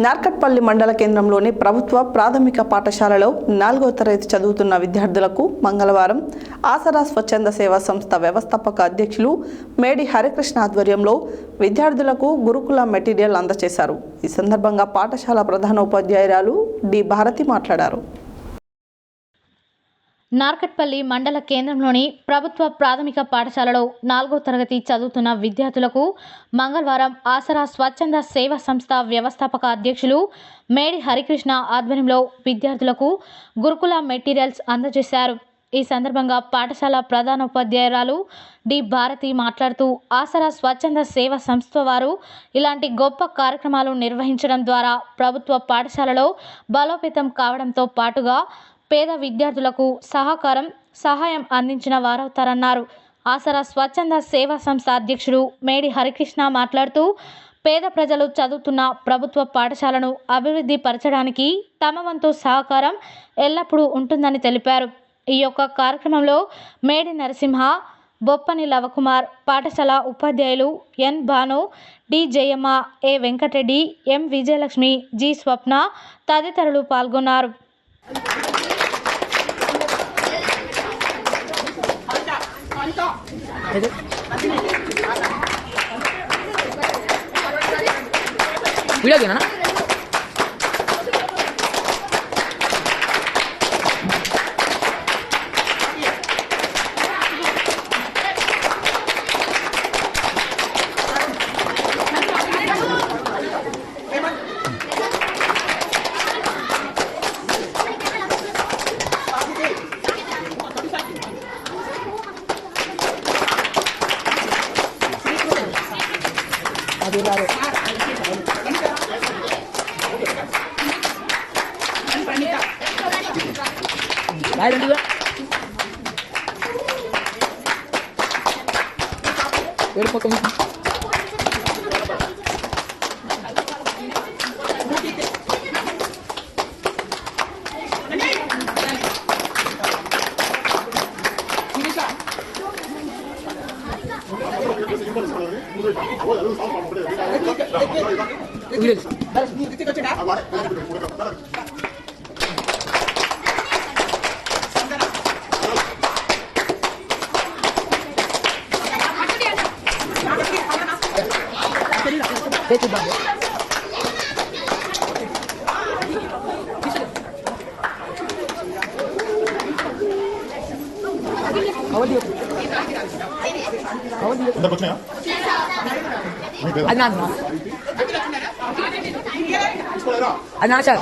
నార్కట్పల్లి మండల కేంద్రంలోని ప్రభుత్వ ప్రాథమిక పాఠశాలలో 4వ తరగతి చదువుతున్న విద్యార్థులకు మంగళవారం ఆసరా స్వచ్ఛంద సేవా సంస్థ వ్యవస్థాపక అధ్యక్షులు మేడి హరికృష్ణ ఆధ్వర్యంలో విద్యార్థులకు గురుకుల మెటీరియల్ అందజేశారు. ఈ సందర్భంగా పాఠశాల ప్రధానోపాధ్యాయురాలు డి భారతి మాట్లాడారు. నార్కట్పల్లి మండల కేంద్రంలోని ప్రభుత్వ ప్రాథమిక పాఠశాలలో 4వ తరగతి చదువుతున్న విద్యార్థులకు మంగళవారం ఆసరా స్వచ్ఛంద సేవా సంస్థ వ్యవస్థాపక అధ్యక్షులు మేడి హరికృష్ణ ఆధ్వర్యంలో విద్యార్థులకు గురుకుల మెటీరియల్స్ అందజేశారు. ఈ సందర్భంగా పాఠశాల ప్రధానోపాధ్యాయురాలు డి భారతి మాట్లాడుతూ ఆసరా స్వచ్ఛంద సేవా సంస్థ వారు ఇలాంటి గొప్ప కార్యక్రమాలు నిర్వహించడం ద్వారా ప్రభుత్వ పాఠశాలలో బలోపేతం కావడంతో పాటుగా పేద విద్యార్థులకు సహాయం అందించిన వారవుతారన్నారు. ఆసరా స్వచ్ఛంద సేవా సంస్థ అధ్యక్షుడు మేడి హరికృష్ణ మాట్లాడుతూ పేద ప్రజలు చదువుతున్న ప్రభుత్వ పాఠశాలను అభివృద్ధి పరచడానికి తమ వంతు సహకారం ఎల్లప్పుడూ ఉంటుందని తెలిపారు. ఈ యొక్క కార్యక్రమంలో మేడి నరసింహ, బొప్పని లవకుమార్, పాఠశాల ఉపాధ్యాయులు ఎన్ భాను, డి జయమ్మ, ఏ వెంకటరెడ్డి, ఎం విజయలక్ష్మి, జి స్వప్న తదితరులు పాల్గొన్నారు. అన్నా సార్